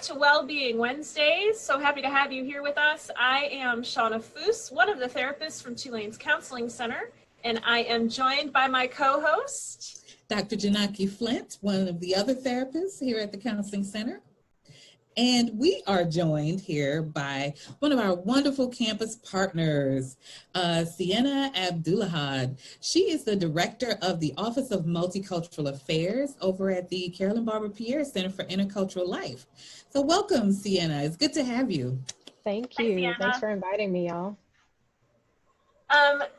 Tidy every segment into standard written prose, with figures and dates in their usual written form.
to Wellbeing Wednesdays. So happy to have you here with us. I am Shauna Foose, one of the therapists from Tulane's Counseling Center, and I am joined by my co-host, Dr. Janaki Flint, one of the other therapists here at the Counseling Center. And we are joined here by one of our wonderful campus partners, Sienna Abdullahad. She is the director of the Office of Multicultural Affairs over at the Carolyn Barber Pierre Center for Intercultural Life. So welcome, Sienna. It's good to have you. Thank you. Thanks for inviting me, y'all.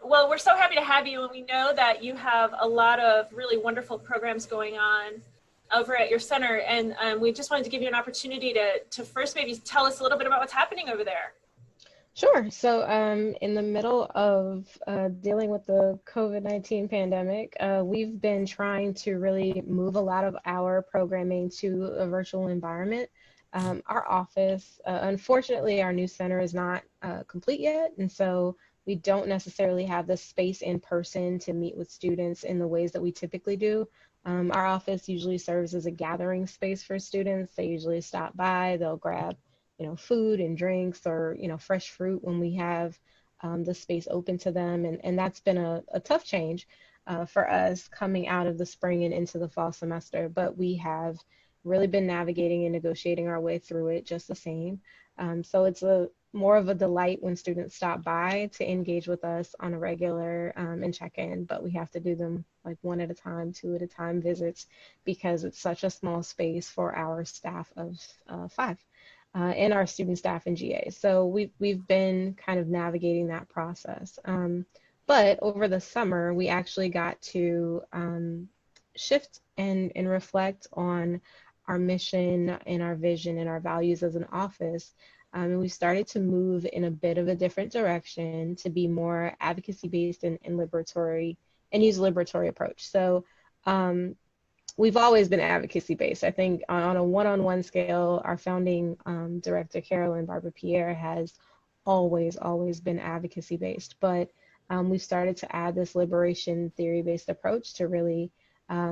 Well, we're so happy to have you, and we know that you have a lot of really wonderful programs going on over at your center, and we just wanted to give you an opportunity to first maybe tell us a little bit about what's happening over there. Sure. So in the middle of dealing with the COVID-19 pandemic, we've been trying to really move a lot of our programming to a virtual environment. Our office, unfortunately, our new center is not complete yet, and so we don't necessarily have the space in person to meet with students in the ways that we typically do. Our office usually serves as a gathering space for students. They usually stop by, they'll grab, food and drinks or, fresh fruit when we have the space open to them. And that's been a tough change for us coming out of the spring and into the fall semester, but we have really been navigating and negotiating our way through it just the same. So it's more of a delight when students stop by to engage with us on a regular and check in, but we have to do them like one at a time, two at a time visits because it's such a small space for our staff of 5 and our student staff and GA. So we've been kind of navigating that process. But over the summer, we actually got to shift and reflect on our mission and our vision and our values as an office. And we started to move in a bit of a different direction to be more advocacy-based and liberatory and use a liberatory approach. So we've always been advocacy-based. I think on a one-on-one scale, our founding director, Carolyn Barber Pierre, has always been advocacy-based. But we started to add this liberation theory-based approach to really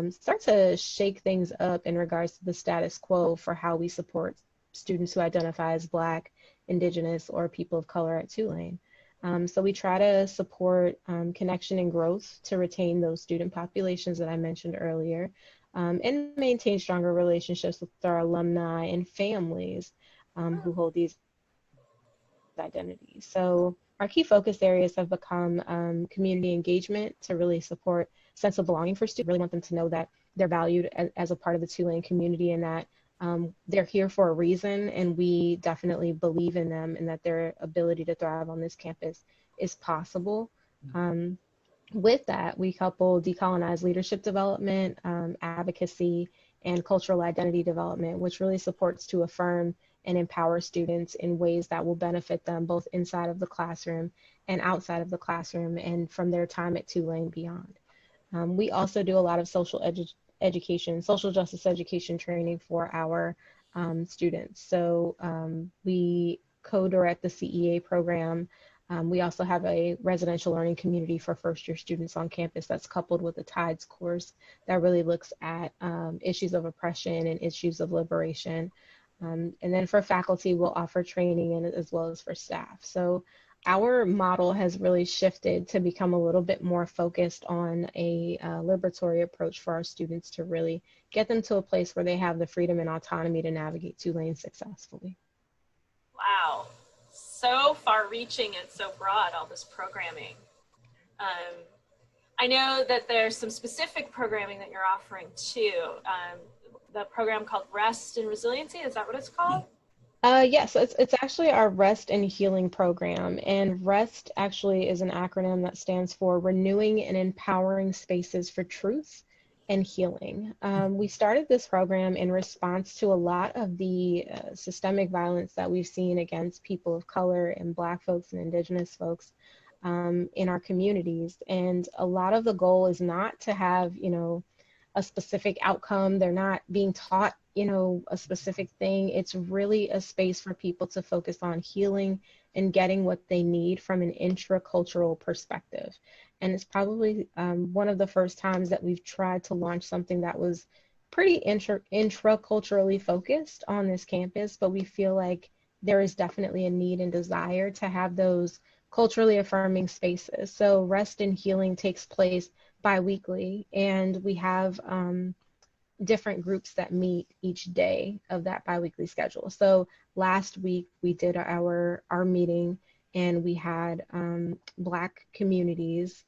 start to shake things up in regards to the status quo for how we support students who identify as Black, Indigenous, or people of color at Tulane. So we try to support connection and growth to retain those student populations that I mentioned earlier, and maintain stronger relationships with our alumni and families who hold these identities. So our key focus areas have become community engagement to really support sense of belonging for students. Really want them to know that they're valued as a part of the Tulane community and that they're here for a reason, and we definitely believe in them and that their ability to thrive on this campus is possible. With that, we couple decolonized leadership development, advocacy, and cultural identity development, which really supports to affirm and empower students in ways that will benefit them both inside of the classroom and outside of the classroom and from their time at Tulane beyond. We also do a lot of social justice education training for our students. So we co-direct the CEA program. We also have a residential learning community for first-year students on campus that's coupled with a TIDES course that really looks at issues of oppression and issues of liberation. And then for faculty, we'll offer training and as well as for staff. So our model has really shifted to become a little bit more focused on a liberatory approach for our students to really get them to a place where they have the freedom and autonomy to navigate Tulane successfully. Wow, so far-reaching and so broad, all this programming. I know that there's some specific programming that you're offering too. The program called Rest and Resiliency, is that what it's called? Yes, it's actually our Rest and Healing program. And REST actually is an acronym that stands for Renewing and Empowering Spaces for Truth and Healing. We started this program in response to a lot of the systemic violence that we've seen against people of color and Black folks and Indigenous folks in our communities. And a lot of the goal is not to have, a specific outcome. They're not being taught, a specific thing. It's really a space for people to focus on healing and getting what they need from an intracultural perspective. And it's probably one of the first times that we've tried to launch something that was pretty intraculturally focused on this campus, but we feel like there is definitely a need and desire to have those culturally affirming spaces. So rest and healing takes place bi-weekly, and we have different groups that meet each day of that biweekly schedule. So last week we did our meeting, and we had Black communities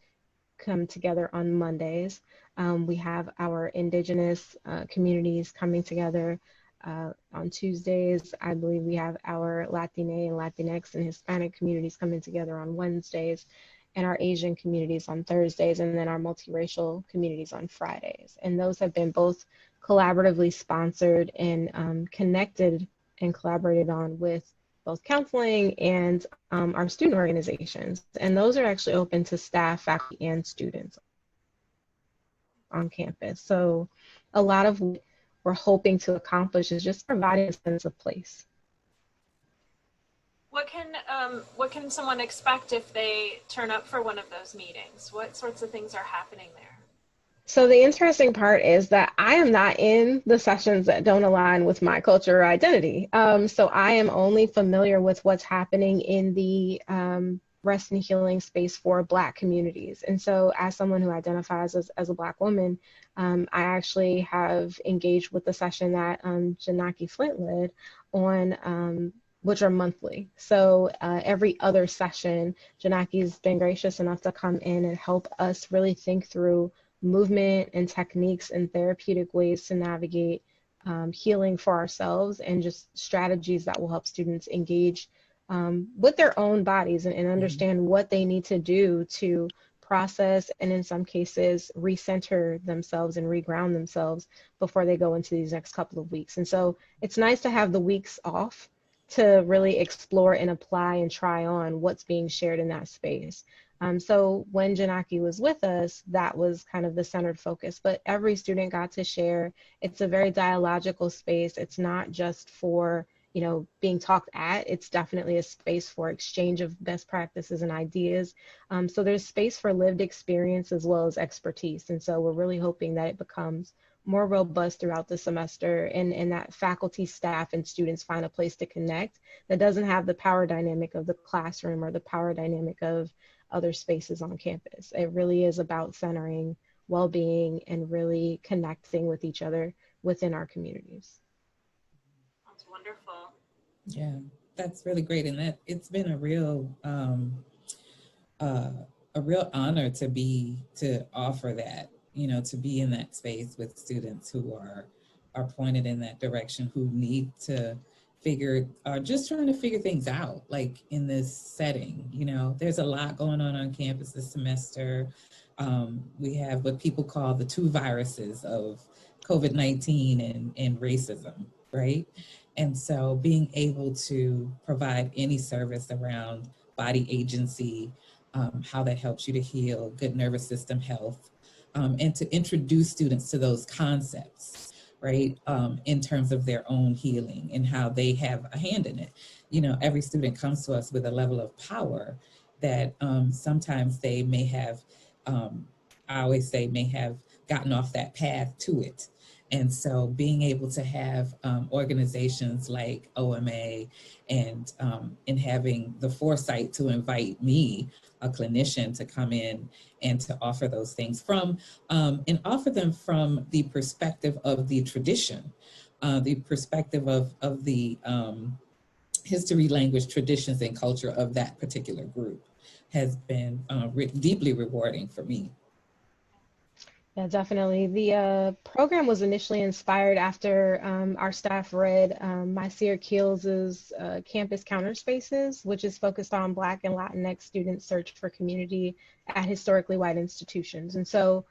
come together on Mondays. We have our Indigenous communities coming together on Tuesdays. I believe we have our Latine and Latinx and Hispanic communities coming together on Wednesdays, and our Asian communities on Thursdays, and then our multiracial communities on Fridays. And those have been both collaboratively sponsored and connected and collaborated on with both counseling and our student organizations. And those are actually open to staff, faculty, and students on campus. So a lot of what we're hoping to accomplish is just providing a sense of place. What can someone expect if they turn up for one of those meetings? What sorts of things are happening there? So the interesting part is that I am not in the sessions that don't align with my culture or identity. So I am only familiar with what's happening in the rest and healing space for Black communities. And so as someone who identifies as a Black woman, I actually have engaged with the session that Janaki Flint led on, which are monthly. So every other session, Janaki's been gracious enough to come in and help us really think through movement and techniques and therapeutic ways to navigate healing for ourselves, and just strategies that will help students engage with their own bodies and understand what they need to do to process, and in some cases recenter themselves and reground themselves before they go into these next couple of weeks. And so it's nice to have the weeks off to really explore and apply and try on what's being shared in that space. So when Janaki was with us, that was kind of the centered focus, but every student got to share. It's a very dialogical space. It's not just for, being talked at. It's definitely a space for exchange of best practices and ideas. So there's space for lived experience as well as expertise. And so we're really hoping that it becomes more robust throughout the semester, and that faculty, staff, and students find a place to connect that doesn't have the power dynamic of the classroom or the power dynamic of other spaces on campus. It really is about centering well-being and really connecting with each other within our communities. That's wonderful. Yeah, that's really great. And that it's been a real honor to offer that, to be in that space with students who are pointed in that direction, who need to are just trying to figure things out, like in this setting. There's a lot going on campus this semester. We have what people call the two viruses of COVID-19 and racism, right? And so being able to provide any service around body agency, how that helps you to heal, good nervous system health, and to introduce students to those concepts, right, in terms of their own healing and how they have a hand in it. Every student comes to us with a level of power that sometimes they may have, I always say, may have gotten off that path to it. And so being able to have organizations like OMA and having the foresight to invite me, a clinician, to come in and to offer those things and offer them from the perspective of the tradition, the perspective of the history, language, traditions, and culture of that particular group has been deeply rewarding for me. Yeah, definitely. The program was initially inspired after our staff read Mysere Keels's Campus Counter Spaces, which is focused on Black and Latinx students' search for community at historically white institutions. And so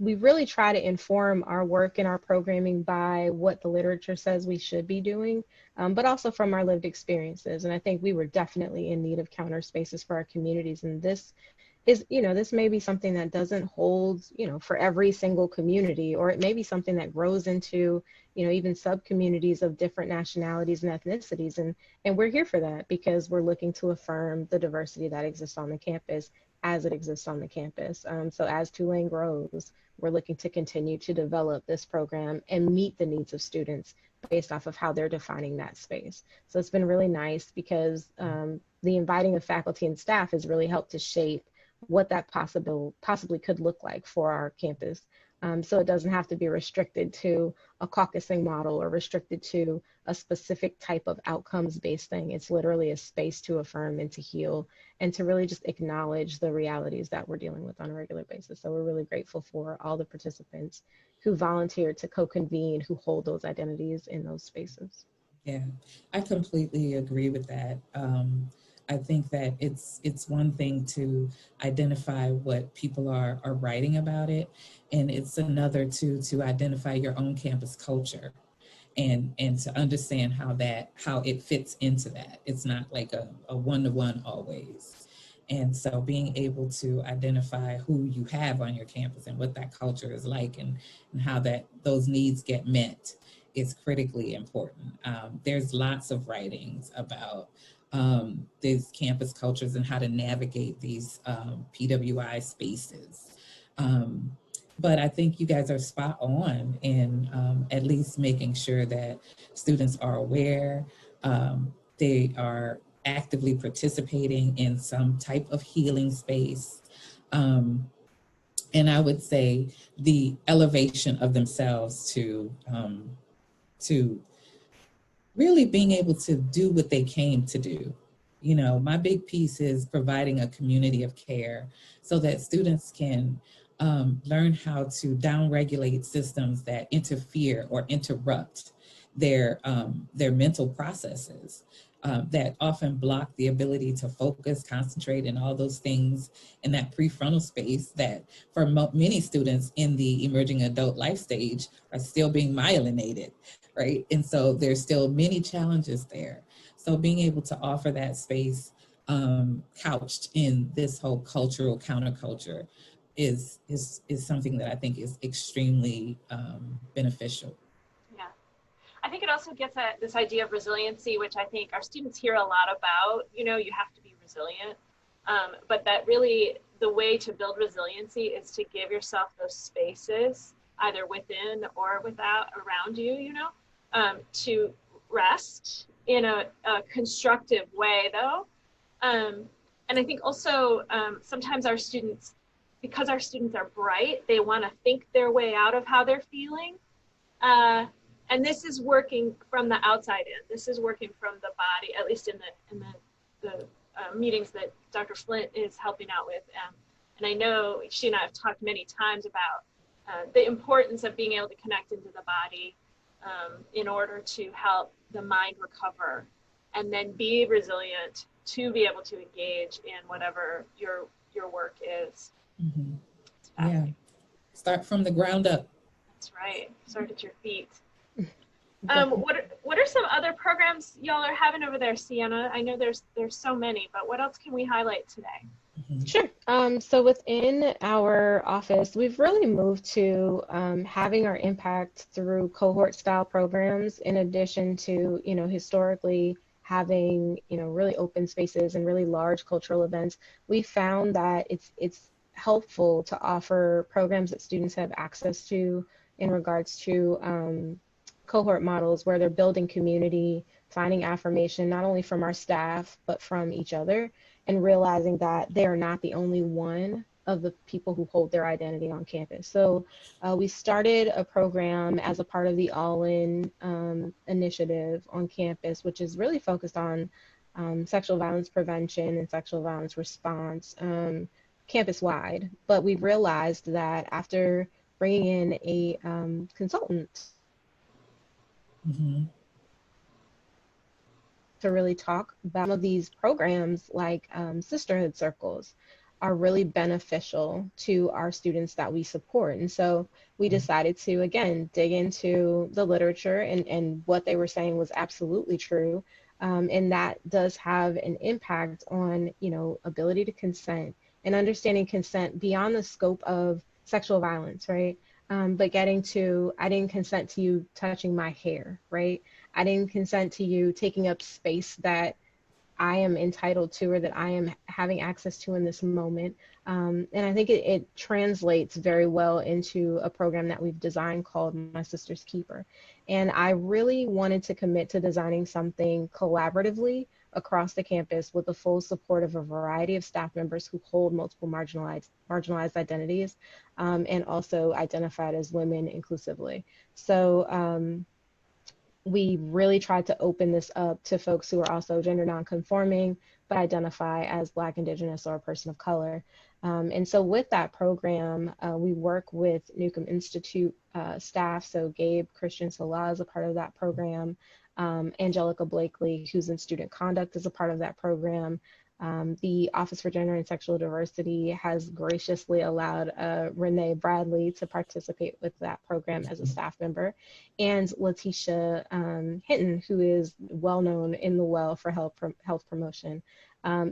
we really try to inform our work and our programming by what the literature says we should be doing, but also from our lived experiences. And I think we were definitely in need of counter spaces for our communities. And this may be something that doesn't hold, for every single community, or it may be something that grows into, even sub-communities of different nationalities and ethnicities. And we're here for that because we're looking to affirm the diversity that exists on the campus as it exists on the campus. So as Tulane grows, we're looking to continue to develop this program and meet the needs of students based off of how they're defining that space. So it's been really nice because the inviting of faculty and staff has really helped to shape what that possibly could look like for our campus. So it doesn't have to be restricted to a caucusing model or restricted to a specific type of outcomes-based thing. It's literally a space to affirm and to heal and to really just acknowledge the realities that we're dealing with on a regular basis. So we're really grateful for all the participants who volunteered to co-convene, who hold those identities in those spaces. Yeah, I completely agree with that. I think that it's one thing to identify what people are writing about it, and it's another to identify your own campus culture and to understand how it fits into that. It's not like a one-to-one always. And so being able to identify who you have on your campus and what that culture is like and how those needs get met is critically important. There's lots of writings about these campus cultures and how to navigate these PWI spaces. But I think you guys are spot on in at least making sure that students are aware, they are actively participating in some type of healing space. And I would say the elevation of themselves to really being able to do what they came to do. You know, my big piece is providing a community of care so that students can learn how to downregulate systems that interfere or interrupt their mental processes that often block the ability to focus, concentrate, and all those things in that prefrontal space that for many students in the emerging adult life stage are still being myelinated, right? And so there's still many challenges there. So being able to offer that space couched in this whole cultural counterculture is something that I think is extremely beneficial. Yeah. I think it also gets at this idea of resiliency, which I think our students hear a lot about. You know, you have to be resilient, but that really the way to build resiliency is to give yourself those spaces, either within or without around you, you know, to rest in a constructive way, though. And I think also sometimes our students, because our students are bright, they want to think their way out of how they're feeling. And this is working from the outside in. This is working from the body, at least in the meetings that Dr. Flint is helping out with. And I know she and I have talked many times about the importance of being able to connect into the body in order to help the mind recover and then be resilient to be able to engage in whatever your work is. Mm-hmm. Yeah, start from the ground up. That's right. Start at your feet. What are some other programs y'all are having over there, Sienna? I know there's so many, but what else can we highlight today? Mm-hmm. Sure. So within our office, we've really moved to having our impact through cohort style programs, in addition to, you know, historically having, you know, really open spaces and really large cultural events. We found that it's helpful to offer programs that students have access to in regards to cohort models where they're building community, finding affirmation, not only from our staff, but from each other, and realizing that they are not the only one of the people who hold their identity on campus. So we started a program as a part of the All-In initiative on campus, which is really focused on sexual violence prevention and sexual violence response campus-wide. But we've realized that after bringing in a consultant Mm-hmm. to really talk about some of these programs like sisterhood circles are really beneficial to our students that we support. And so we decided to, again, dig into the literature, and what they were saying was absolutely true. And that does have an impact on, you know, ability to consent and understanding consent beyond the scope of sexual violence, right? But getting to, I didn't consent to you touching my hair, right? I didn't consent to you taking up space that I am entitled to or that I am having access to in this moment. And I think it translates very well into a program that we've designed called My Sister's Keeper. And I really wanted to commit to designing something collaboratively across the campus with the full support of a variety of staff members who hold multiple marginalized identities, and also identified as women inclusively. So we really tried to open this up to folks who are also gender nonconforming, but identify as Black, Indigenous, or a person of color. And so with that program, we work with Newcomb Institute staff. So Gabe Christian Salah is a part of that program. Angelica Blakely, who's in student conduct, is a part of that program. The Office for Gender and Sexual Diversity has graciously allowed Renee Bradley to participate with that program as a staff member, and Letitia Hinton, who is well known in the well for health promotion.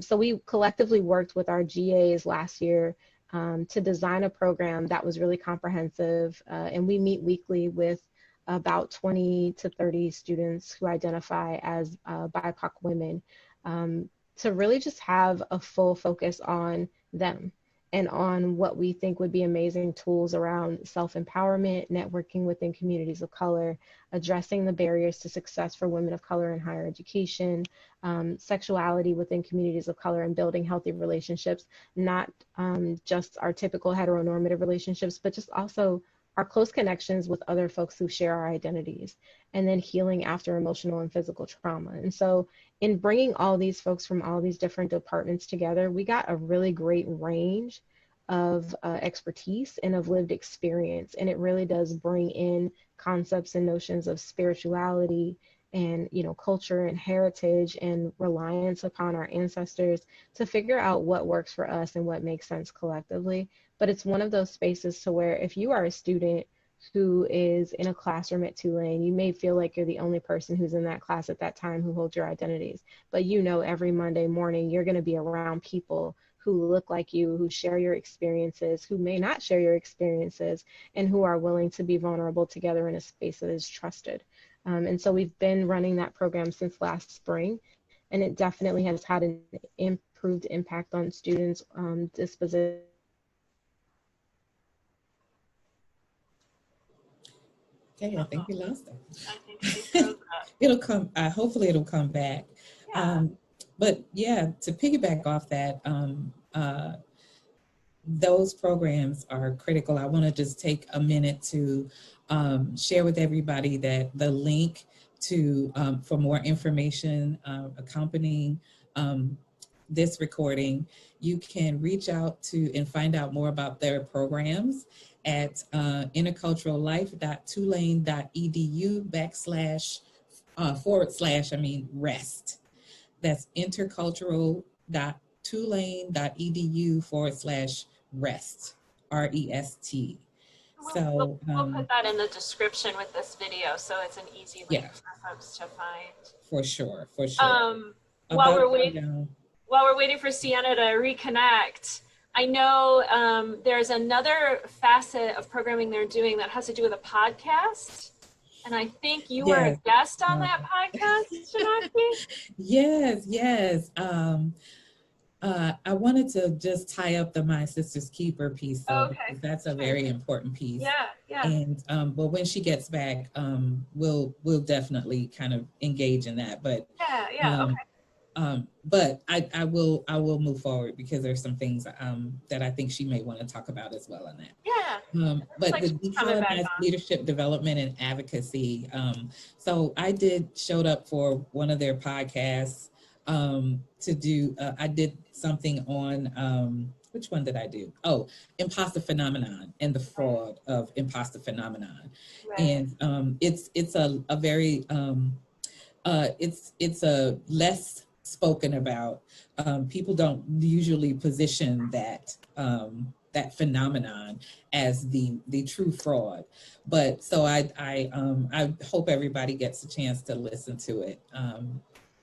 So we collectively worked with our GAs last year to design a program that was really comprehensive, and we meet weekly with about 20 to 30 students who identify as BIPOC women, to really just have a full focus on them and on what we think would be amazing tools around self-empowerment, networking within communities of color, addressing the barriers to success for women of color in higher education, sexuality within communities of color, and building healthy relationships, not just our typical heteronormative relationships, but just also our close connections with other folks who share our identities, and then healing after emotional and physical trauma. And so in bringing all these folks from all these different departments together, we got a really great range of expertise and of lived experience. And it really does bring in concepts and notions of spirituality and, you know, culture and heritage and reliance upon our ancestors to figure out what works for us and what makes sense collectively. But it's one of those spaces to where if you are a student who is in a classroom at Tulane, you may feel like you're the only person who's in that class at that time who holds your identities. But you know, every Monday morning, you're going to be around people who look like you, who share your experiences, who may not share your experiences, and who are willing to be vulnerable together in a space that is trusted. And so we've been running that program since last spring, and it definitely has had an improved impact on students' disposition. Okay, I think we lost her. I think she froze up. It'll come, hopefully it'll come back. Yeah. But yeah, to piggyback off that, those programs are critical. I want to just take a minute to share with everybody that the link to for more information accompanying this recording, you can reach out to and find out more about their programs at interculturallife.tulane.edu /rest. That's intercultural.tulane.edu/rest, REST. So we'll put that in the description with this video, so it's an easy link for folks to find. For sure, for sure. While we're waiting for Sienna to reconnect, I know there's another facet of programming they're doing that has to do with a podcast. And I think you were a guest on that podcast, Shanaki? Yes. I wanted to just tie up the My Sister's Keeper piece, though, because that's a very important piece. Yeah. And but when she gets back, we'll definitely kind of engage in that. But okay. But I will move forward because there's some things that I think she may want to talk about as well on that. But the decolonized leadership development and advocacy. So I showed up for one of their podcasts to do. I did something on which one did I do? Oh, imposter phenomenon and the fraud of imposter phenomenon. And it's a very it's a less spoken about. People don't usually position that that phenomenon as the true fraud. But so I hope everybody gets a chance to listen to it.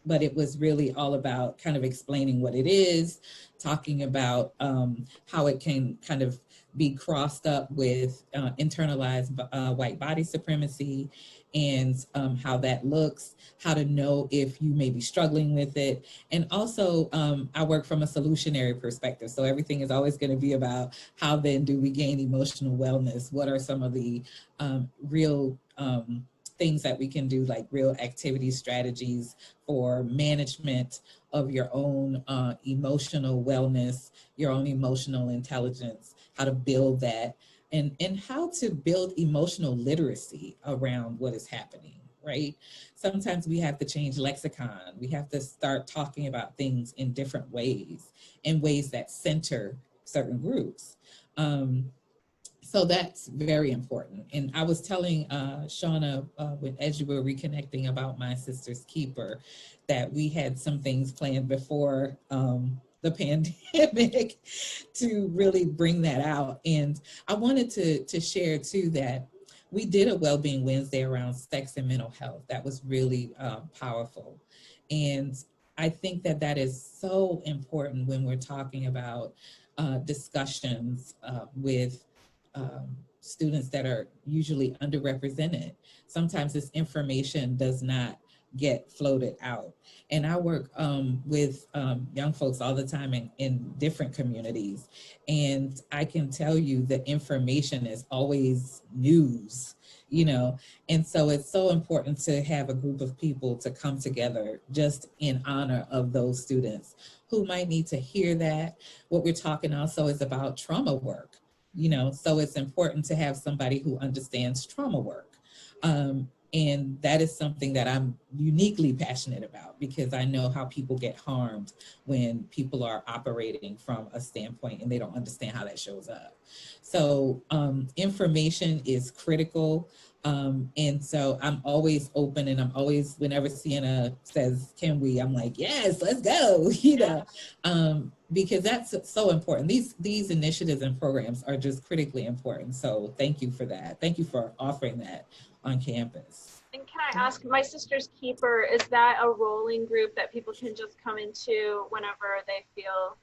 But it was really all about kind of explaining what it is, talking about how it can kind of be crossed up with internalized white body supremacy and how that looks, how to know if you may be struggling with it. And also, I work from a solutionary perspective. So everything is always going to be about how then do we gain emotional wellness? What are some of the real things that we can do, like real activity strategies for management of your own emotional wellness, your own emotional intelligence, how to build that, and how to build emotional literacy around what is happening, right? Sometimes we have to change lexicon. We have to start talking about things in different ways, in ways that center certain groups. So that's very important. And I was telling Shauna, as you were reconnecting about My Sister's Keeper, that we had some things planned before the pandemic to really bring that out. And I wanted to share too that we did a Wellbeing Wednesday around sex and mental health. That was really powerful. And I think that that is so important when we're talking about discussions with students that are usually underrepresented. Sometimes this information does not get floated out. And I work with young folks all the time in different communities. And I can tell you that information is always news, you know. And so it's so important to have a group of people to come together just in honor of those students who might need to hear that. What we're talking also is about trauma work, you know, so it's important to have somebody who understands trauma work. And that is something that I'm uniquely passionate about because I know how people get harmed when people are operating from a standpoint and they don't understand how that shows up. So information is critical. And so I'm always open, and I'm always, whenever Sienna says, can we, I'm like, yes, let's go, you know, because that's so important. These initiatives and programs are just critically important. So thank you for that. Thank you for offering that on campus. And can I ask, My Sister's Keeper, is that a rolling group that people can just come into whenever they feel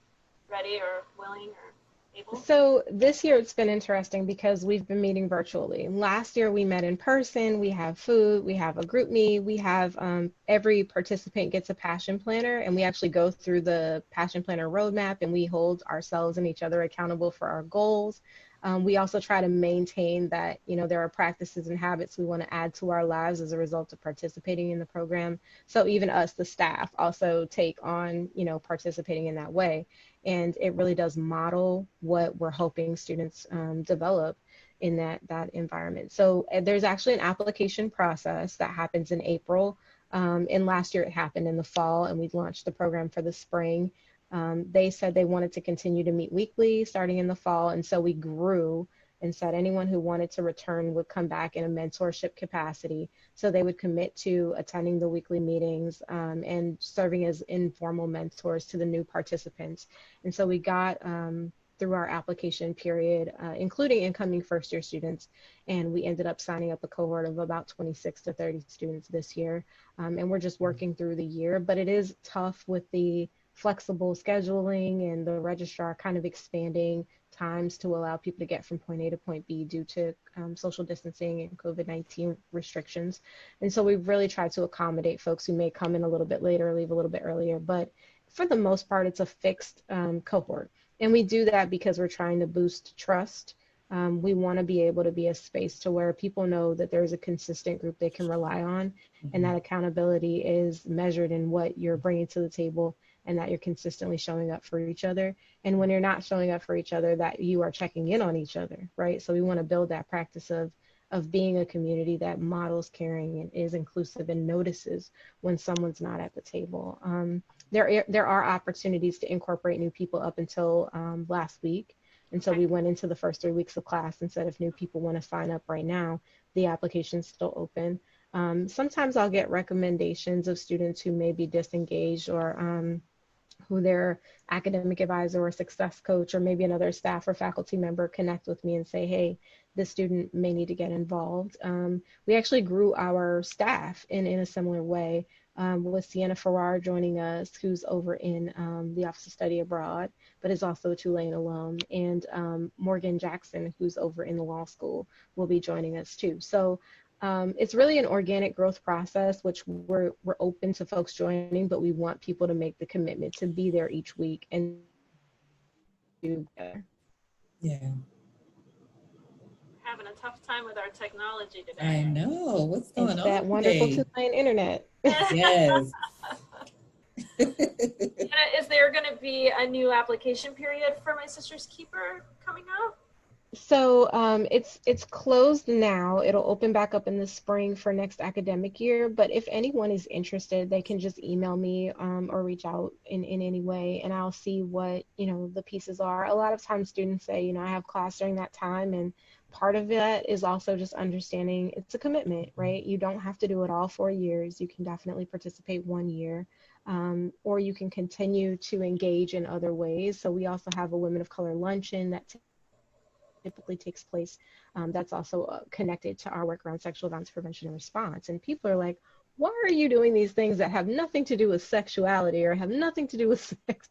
ready or willing or able? So this year it's been interesting because we've been meeting virtually. Last year we met in person, we have food, we have a group meet, we have every participant gets a passion planner, and we actually go through the passion planner roadmap and we hold ourselves and each other accountable for our goals. We also try to maintain that, you know, there are practices and habits we want to add to our lives as a result of participating in the program. So even us, the staff, also take on, you know, participating in that way. And it really does model what we're hoping students develop in that environment. So there's actually an application process that happens in April. And last year it happened in the fall, and we launched the program for the spring. They said they wanted to continue to meet weekly starting in the fall, and so we grew and said anyone who wanted to return would come back in a mentorship capacity. So they would commit to attending the weekly meetings and serving as informal mentors to the new participants. And so we got through our application period, including incoming first year students, and we ended up signing up a cohort of about 26 to 30 students this year. And we're just working through the year, but it is tough with the flexible scheduling and the registrar kind of expanding times to allow people to get from point A to point B due to social distancing and COVID-19 restrictions. And so we've really tried to accommodate folks who may come in a little bit later, leave a little bit earlier, but for the most part, it's a fixed cohort. And we do that because we're trying to boost trust. We want to be able to be a space to where people know that there's a consistent group they can rely on, and that accountability is measured in what you're bringing to the table and that you're consistently showing up for each other. And when you're not showing up for each other, that you are checking in on each other, right? So we want to build that practice of being a community that models caring and is inclusive and notices when someone's not at the table. There are opportunities to incorporate new people up until last week. And so we went into the first 3 weeks of class and said, if new people want to sign up right now, the application's still open. Sometimes I'll get recommendations of students who may be disengaged or who their academic advisor or success coach or maybe another staff or faculty member connect with me and say, hey, this student may need to get involved. We actually grew our staff in a similar way. with Sienna Farrar joining us, who's over in the Office of Study Abroad, but is also a Tulane alum, and Morgan Jackson, who's over in the law school, will be joining us too. So it's really an organic growth process, which we're open to folks joining, but we want people to make the commitment to be there each week and do better. Yeah. Having a tough time with our technology I today. know. What's going It's on that wonderful today? Tulane internet. Yes. Is there going to be a new application period for My Sister's Keeper coming up? So it's closed now. It'll open back up in the spring for next academic year. But if anyone is interested, they can just email me or reach out in any way, and I'll see what, the pieces are. A lot of times students say, I have class during that time, and part of that is also just understanding it's a commitment, right? You don't have to do it all 4 years. You can definitely participate 1 year. Or you can continue to engage in other ways. So we also have a Women of Color luncheon that typically takes place, that's also connected to our work around sexual violence prevention and response. And people are like, why are you doing these things that have nothing to do with sexuality or have nothing to do with sex?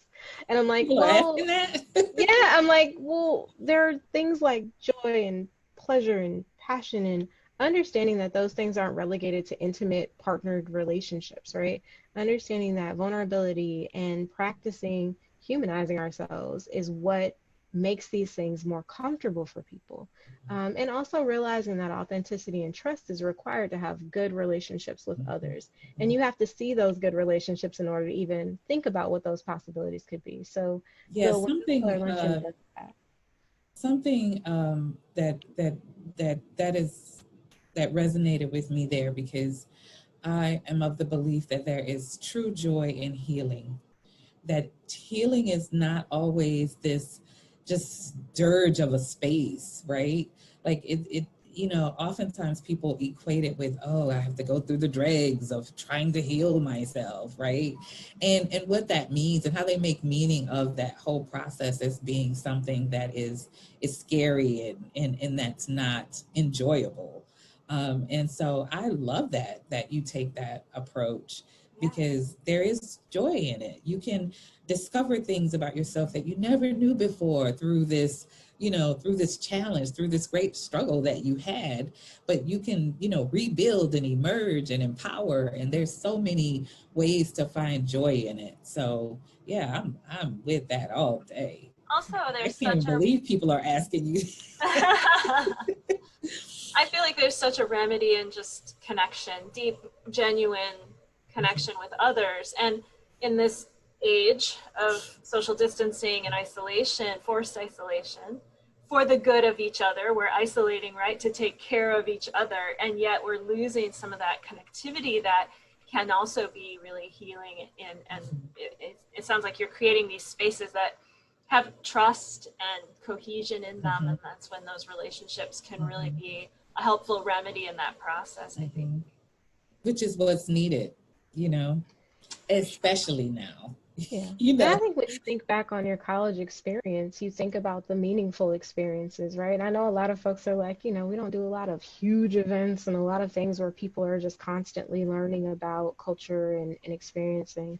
And I'm like, People are asking that. yeah, I'm like, well, there are things like joy and pleasure and passion and understanding that those things aren't relegated to intimate partnered relationships, right? Understanding that vulnerability and practicing humanizing ourselves is what makes these things more comfortable for people. And also realizing that authenticity and trust is required to have good relationships with others. And you have to see those good relationships in order to even think about what those possibilities could be. So Yeah, the Women's Color something Luncheon does that. something that resonated with me there, because I am of the belief that there is true joy in healing. That healing is not always this just dirge of a space, right? Like oftentimes people equate it with, oh, I have to go through the dregs of trying to heal myself, right? And what that means and how they make meaning of that whole process as being something that is scary and that's not enjoyable. And so I love that you take that approach, because there is joy in it. You can discover things about yourself that you never knew before through this, through this challenge, through this great struggle that you had. But you can, rebuild and emerge and empower. And there's so many ways to find joy in it. So yeah, I'm with that all day. Also, I there's can't even such a believe people are asking you. I feel like there's such a remedy in just connection, deep, genuine connection with others. And in this age of social distancing and isolation, forced isolation, for the good of each other, we're isolating, right, to take care of each other. And yet we're losing some of that connectivity that can also be really healing. And it sounds like you're creating these spaces that have trust and cohesion in them. And that's when those relationships can really be a helpful remedy in that process, I think. Which is what's needed, especially now. Yeah. you And I know. think when you think back on your college experience, you think about the meaningful experiences, right? I know a lot of folks are like, we don't do a lot of huge events and a lot of things where people are just constantly learning about culture and experiencing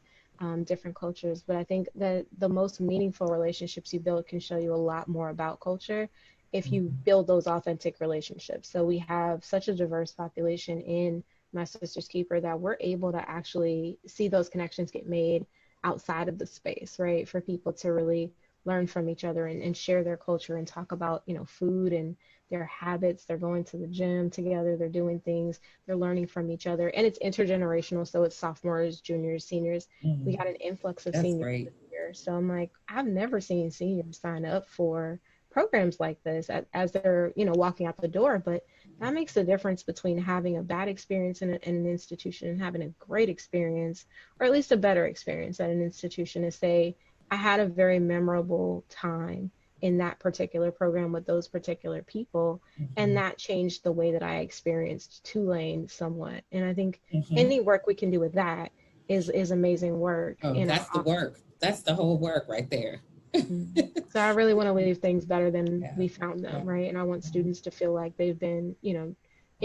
different cultures. But I think that the most meaningful relationships you build can show you a lot more about culture if you build those authentic relationships. So we have such a diverse population in My Sister's Keeper that we're able to actually see those connections get made outside of the space, right? For people to really learn from each other and share their culture and talk about, food and their habits. They're going to the gym together, they're doing things, they're learning from each other. And it's intergenerational. So it's sophomores, juniors, seniors. We got an influx of That's seniors great. this year. So I'm like, I've never seen seniors sign up for programs like this as they're, walking out the door. But that makes a difference between having a bad experience in an institution and having a great experience, or at least a better experience at an institution, to say, I had a very memorable time in that particular program with those particular people, and that changed the way that I experienced Tulane somewhat. And I think any work we can do with that is amazing work. Oh, that's the work. That's the whole work right there. So I really want to leave things better than Yeah. we found them, right? And I want students to feel like they've been,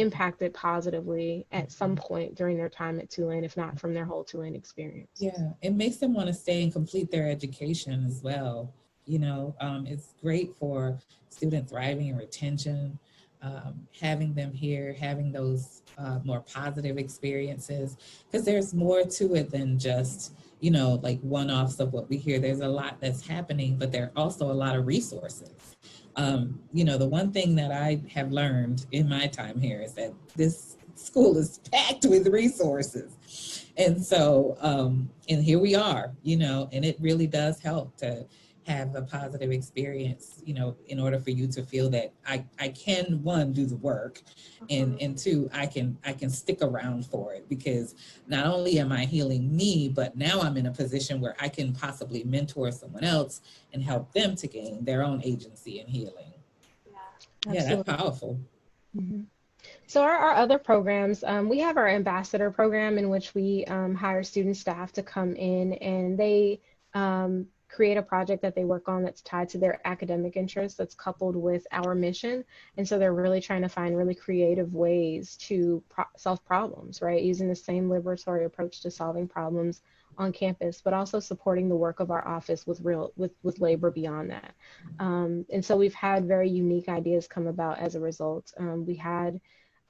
impacted positively at some point during their time at Tulane, if not from their whole Tulane experience. Yeah, it makes them want to stay and complete their education as well. It's great for student thriving and retention, having them here, having those more positive experiences, because there's more to it than just, like one-offs of what we hear. There's a lot that's happening, but there are also a lot of resources. The one thing that I have learned in my time here is that this school is packed with resources. And so, and here we are, and it really does help to have a positive experience, in order for you to feel that I can, one, do the work, and two, I can stick around for it, because not only am I healing me, but now I'm in a position where I can possibly mentor someone else and help them to gain their own agency and healing. Yeah, that's Absolutely. powerful. Mhm. So our other programs, we have our ambassador program in which we hire student staff to come in, and they create a project that they work on that's tied to their academic interests, that's coupled with our mission. And so they're really trying to find really creative ways to solve problems, right? Using the same liberatory approach to solving problems on campus, but also supporting the work of our office with labor beyond that. And so we've had very unique ideas come about as a result. We had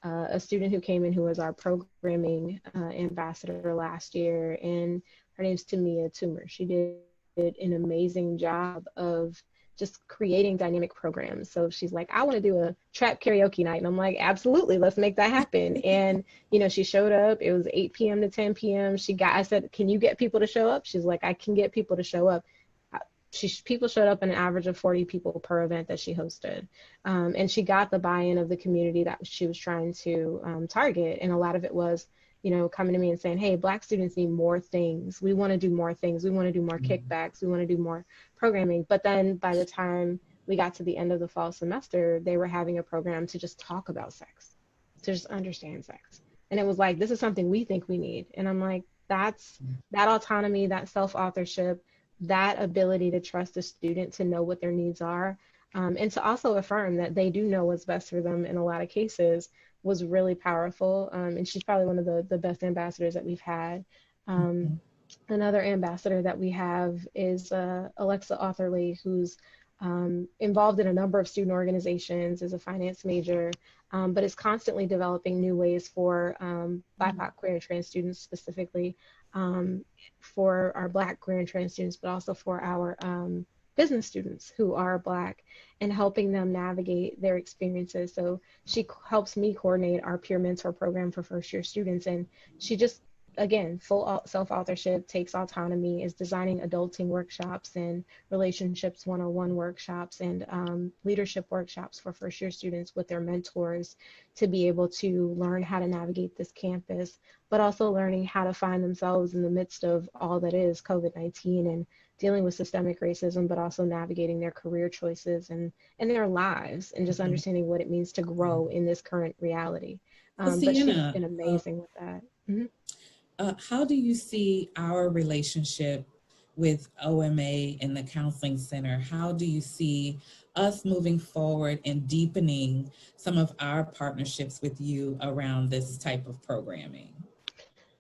a student who came in who was our programming ambassador last year, and her name's Tamia Toomer. She did an amazing job of just creating dynamic programs. So she's like, I want to do a trap karaoke night. And I'm like, absolutely, let's make that happen. And, she showed up. It was 8 p.m. to 10 p.m. I said, can you get people to show up? She's like, I can get people to show up. People showed up an average of 40 people per event that she hosted. And she got the buy-in of the community that she was trying to target. And a lot of it was, coming to me and saying, hey, Black students need more things. We want to do more things. We want to do more kickbacks. We want to do more programming. But then by the time we got to the end of the fall semester, they were having a program to just talk about sex, to just understand sex. And it was like, this is something we think we need. And I'm like, that's that autonomy, that self-authorship, that ability to trust a student to know what their needs are, and to also affirm that they do know what's best for them in a lot of cases, was really powerful. And she's probably one of the best ambassadors that we've had. Another ambassador that we have is Alexa Authorley, who's involved in a number of student organizations, is a finance major, but is constantly developing new ways for BIPOC, queer, and trans students specifically, for our Black, queer, and trans students, but also for our business students who are Black, and helping them navigate their experiences. So she helps me coordinate our peer mentor program for first year students. And she just, again, full self-authorship, takes autonomy, is designing adulting workshops and relationships 101 workshops and leadership workshops for first year students with their mentors to be able to learn how to navigate this campus, but also learning how to find themselves in the midst of all that is COVID-19 and dealing with systemic racism, but also navigating their career choices and their lives, and just understanding what it means to grow in this current reality. Well, But she's Sienna, been amazing with that. how do you see our relationship with OMA and the Counseling Center? How do you see us moving forward and deepening some of our partnerships with you around this type of programming?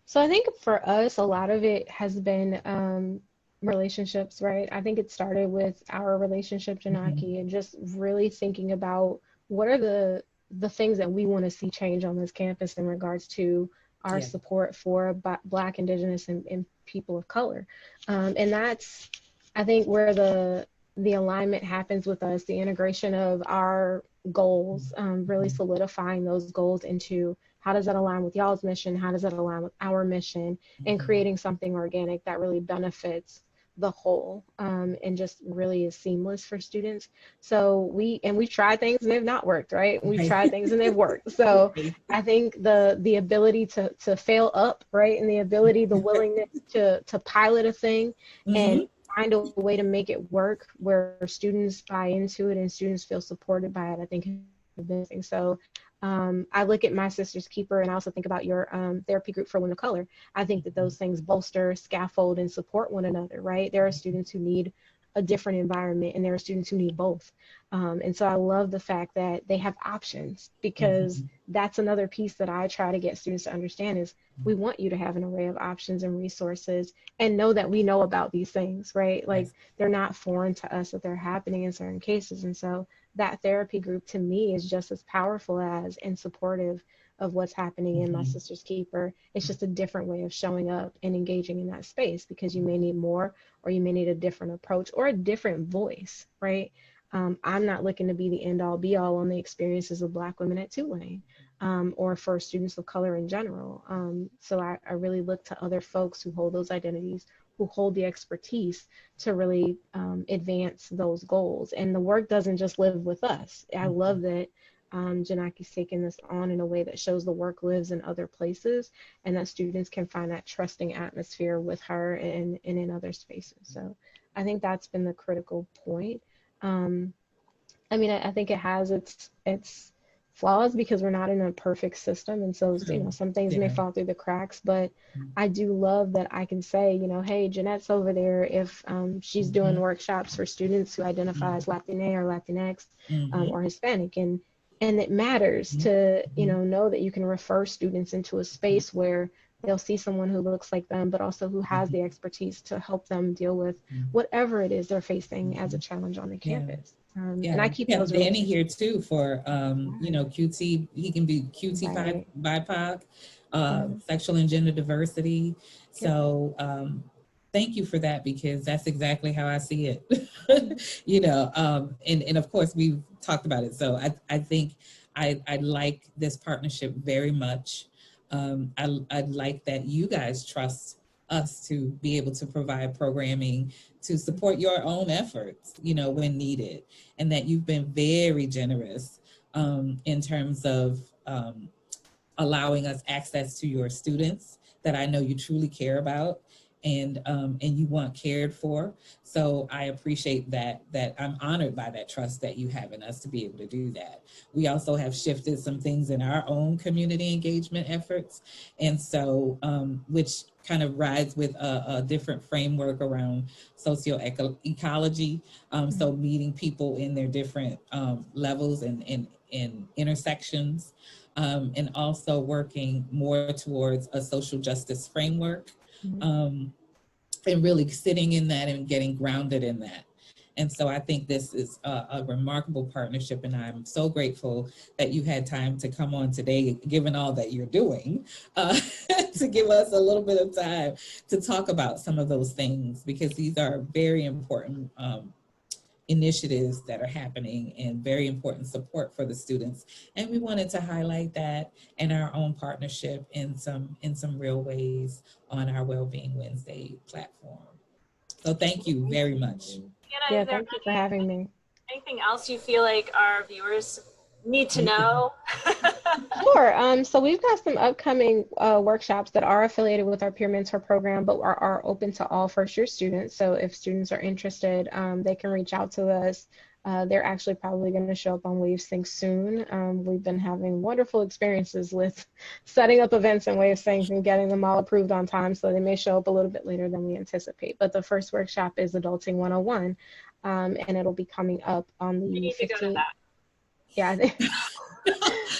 So I think for us, a lot of it has been relationships, right? I think it started with our relationship, Janaki, and just really thinking about what are the things that we want to see change on this campus in regards to our support for Black, Indigenous, and people of color. And that's, I think, where the alignment happens with us, the integration of our goals, really solidifying those goals into how does that align with y'all's mission? How does that align with our mission? And creating something organic that really benefits the whole, and just really is seamless for students. So we've tried things and they've not worked, right? We've tried things and they've worked. So I think the ability to fail up, right? And the ability, the willingness to pilot a thing and find a way to make it work where students buy into it and students feel supported by it, I think has been amazing. So I look at My Sister's Keeper, and I also think about your therapy group for women of color. I think that those things bolster, scaffold, and support one another, right? There are students who need a different environment, and there are students who need both. And so I love the fact that they have options, because Mhm. that's another piece that I try to get students to understand is we want you to have an array of options and resources, and know that we know about these things, right? Like Yes. they're not foreign to us, that they're happening in certain cases. And so that therapy group to me is just as powerful as and supportive of what's happening in My Mhm. Sister's Keeper. It's just a different way of showing up and engaging in that space, because you may need more, or you may need a different approach or a different voice, right? I'm not looking to be the end all be all on the experiences of Black women at Tulane, or for students of color in general. So I really look to other folks who hold those identities, who hold the expertise to really advance those goals. And the work doesn't just live with us. I love that Janaki's taken this on in a way that shows the work lives in other places, and that students can find that trusting atmosphere with her and in other spaces. So I think that's been the critical point. Um, I mean, I think it has its flaws, because we're not in a perfect system, and so True. some things may Yeah. fall through the cracks. But I do love that I can say, hey, Jeanette's over there. If she's doing Mhm. workshops for students who identify as Latina or Latinx, Mhm. or Hispanic, and it matters Mhm. to Mhm. know that you can refer students into a space where they'll see someone who looks like them, but also who has Mhm. the expertise to help them deal with Mhm. whatever it is they're facing as a Mhm. challenge on the Yeah. campus. And Yeah, I we keep have those Danny relationships. here too for Right. QT. He can be QT Right. BIPOC, Yeah. sexual and gender diversity. Yep. So thank you for that, because that's exactly how I see it. Mhm. And of course we've talked about it. So I think I like this partnership very much. I like that you guys trust us to be able to provide programming to support your own efforts, when needed, and that you've been very generous in terms of allowing us access to your students that I know you truly care about, and you want cared for. So I appreciate that I'm honored by that trust that you have in us to be able to do that. We also have shifted some things in our own community engagement efforts, and so which kind of rides with a different framework around socio-ecology. So Mhm. meeting people in their different levels and intersections, and also working more towards a social justice framework, Mhm. um, and really sitting in that and getting grounded in that. And so I think this is a remarkable partnership, and I'm so grateful that you had time to come on today, given all that you're doing, to give us a little bit of time to talk about some of those things, because these are very important initiatives that are happening and very important support for the students. And we wanted to highlight that in our own partnership in some real ways on our Wellbeing Wednesday platform. So thank you Thank very much. you. Anna, Yeah, is there thank you for having me. anything else you feel like our viewers need to Need to know. know? Sure. So we've got some upcoming workshops that are affiliated with our peer mentor program, but are open to all first year students. So if students are interested, they can reach out to us. They're actually probably going to show up on WaveSync soon. We've been having wonderful experiences with setting up events in WaveSync and getting them all approved on time. So they may show up a little bit later than we anticipate. But the first workshop is Adulting 101, and it'll be coming up on I the need to go to 15th. that. Yeah,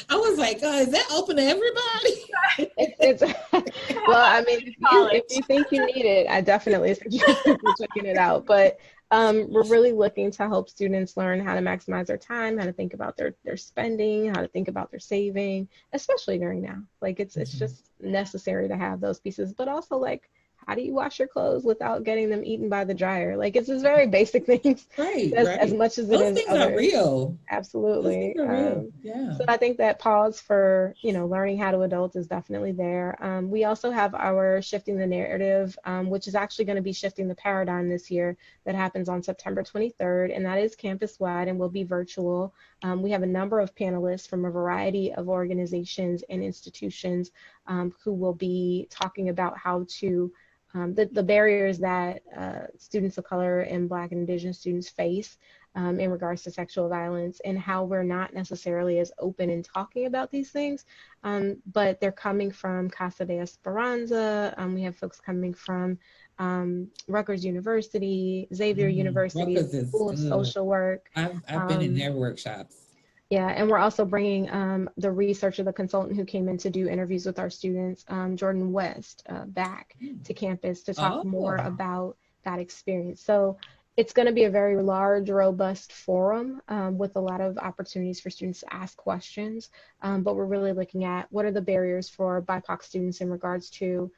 I was like, is that open to everybody? it's I have well, that I mean, in if college. you think you need it, I definitely suggest people checking it out. But we're really looking to help students learn how to maximize their time, how to think about their spending, how to think about their saving, especially during now. Like it's Mhm. just necessary to have those pieces, but also like how do you wash your clothes without getting them eaten by the dryer? Like it's just very basic things Right, as right. much as it Those is things are other. real. Those things Absolutely. are real. Yeah. So I think that pause for, learning how to adult is definitely there. We also have our Shifting the Narrative, which is actually going to be shifting the paradigm this year, that happens on September 23rd, and that is campus-wide and will be virtual. We have a number of panelists from a variety of organizations and institutions who will be talking about how to the barriers that students of color and Black and Indigenous students face in regards to sexual violence, and how we're not necessarily as open in talking about these things, but they're coming from Casa de Esperanza. We have folks coming from Rutgers University, Xavier University Rutgers is School of good. Social Work. I've been in their workshops. Yeah, and we're also bringing the researcher, the consultant who came in to do interviews with our students, Jordan West, back to campus to talk more about that experience. So it's going to be a very large, robust forum with a lot of opportunities for students to ask questions. But we're really looking at what are the barriers for BIPOC students in regards to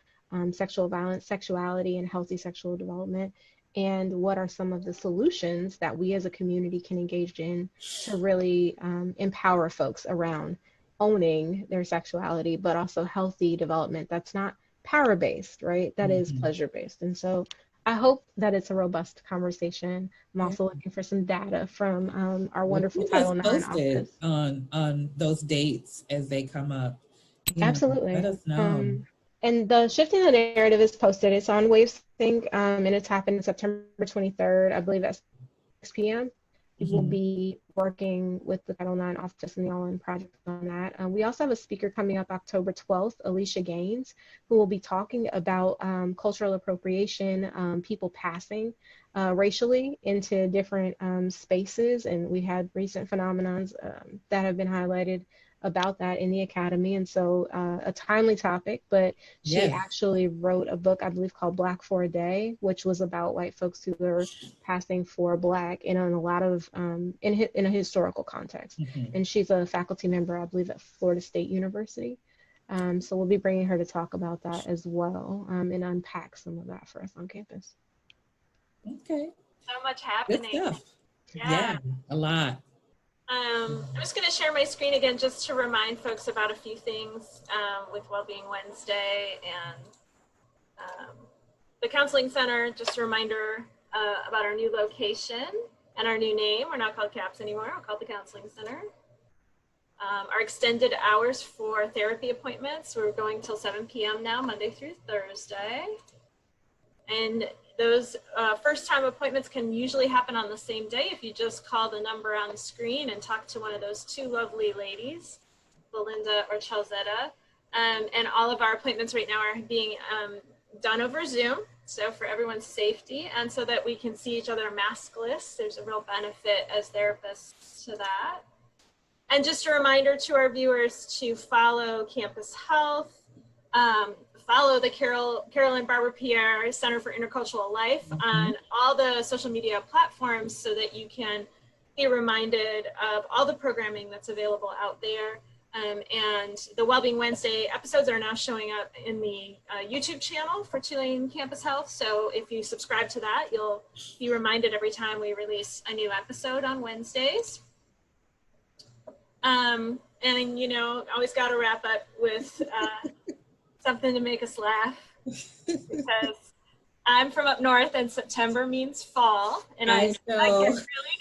sexual violence, sexuality, and healthy sexual development, and what are some of the solutions that we as a community can engage in to really empower folks around owning their sexuality, but also healthy development that's not power-based, right? That is pleasure-based. And so I hope that it's a robust conversation. I'm also looking for some data from our wonderful Title IX office. On those dates as they come up. Absolutely. Let us know. And the Shifting the Narrative is posted. It's on WaveSync, and it's happening September 23rd, I believe at 6 p.m. We'll be working with the Title IX Office and the All In Project on that. We also have a speaker coming up October 12th, Alicia Gaines, who will be talking about cultural appropriation, people passing racially into different spaces. And we had recent phenomenons that have been highlighted about that in the academy. And so a timely topic, but she actually wrote a book, I believe, called Black for a Day, which was about white folks who were passing for Black in a lot of, in a historical context. And she's a faculty member, I believe, at Florida State University. So we'll be bringing her to talk about that as well and unpack some of that for us on campus. Okay. So much happening. Good stuff. Yeah, a lot. I'm just going to share my screen again just to remind folks about a few things with Wellbeing Wednesday and the Counseling Center. Just a reminder about our new location and our new name. We're not called CAPS anymore. We're called the Counseling Center. Our extended hours for therapy appointments. We're going till 7 p.m. now, Monday through Thursday. And those first-time appointments can usually happen on the same day if you just call the number on the screen and talk to one of those two lovely ladies, Belinda or Chalzetta. And all of our appointments right now are being done over Zoom, so for everyone's safety and so that we can see each other maskless. There's a real benefit as therapists to that. And just a reminder to our viewers to follow Campus Health, follow the Carolyn Barber Pierre Center for Intercultural Life on all the social media platforms so that you can be reminded of all the programming that's available out there. And the Wellbeing Wednesday episodes are now showing up in the YouTube channel for Tulane Campus Health. So if you subscribe to that, you'll be reminded every time we release a new episode on Wednesdays. And, you know, always got to wrap up with something to make us laugh, because I'm from up north and September means fall, and I get really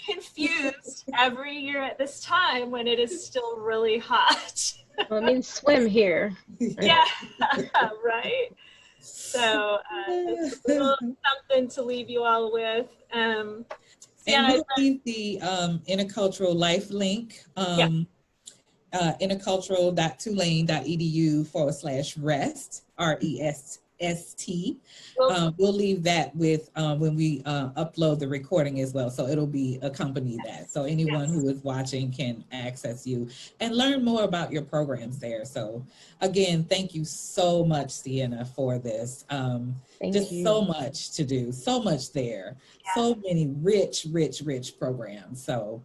confused every year at this time when it is still really hot. Well, it means swim here. Yeah, right. So it's a little something to leave you all with. And we'll leave the intercultural life link. intercultural.tulane.edu/rest, RESST. We'll leave that with when we upload the recording as well. So it'll be accompany that. So anyone who is watching can access you and learn more about your programs there. So again, thank you so much, Sienna, for this. So much to do, so much there, so many rich programs. So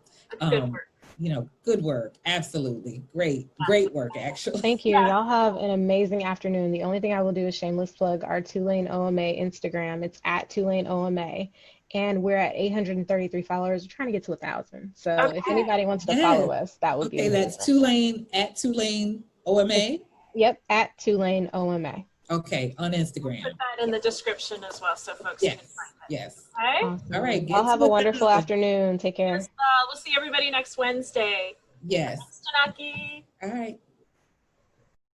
you know, good work. Absolutely. Great work, actually. Thank you. Y'all have an amazing afternoon. The only thing I will do is shameless plug our Tulane OMA Instagram. It's at Tulane OMA. And we're at 833 followers. We're trying to get to 1,000. So if anybody wants to follow us, that would be amazing. That's Tulane, at Tulane OMA? Yep, at Tulane OMA. Okay, on Instagram. Put that in the description as well so folks can find it. Yes. Okay. Awesome. All right. I'll have a wonderful afternoon. Take care. Yes, we'll see everybody next Wednesday. Yes. Thanks, Janaki. All right.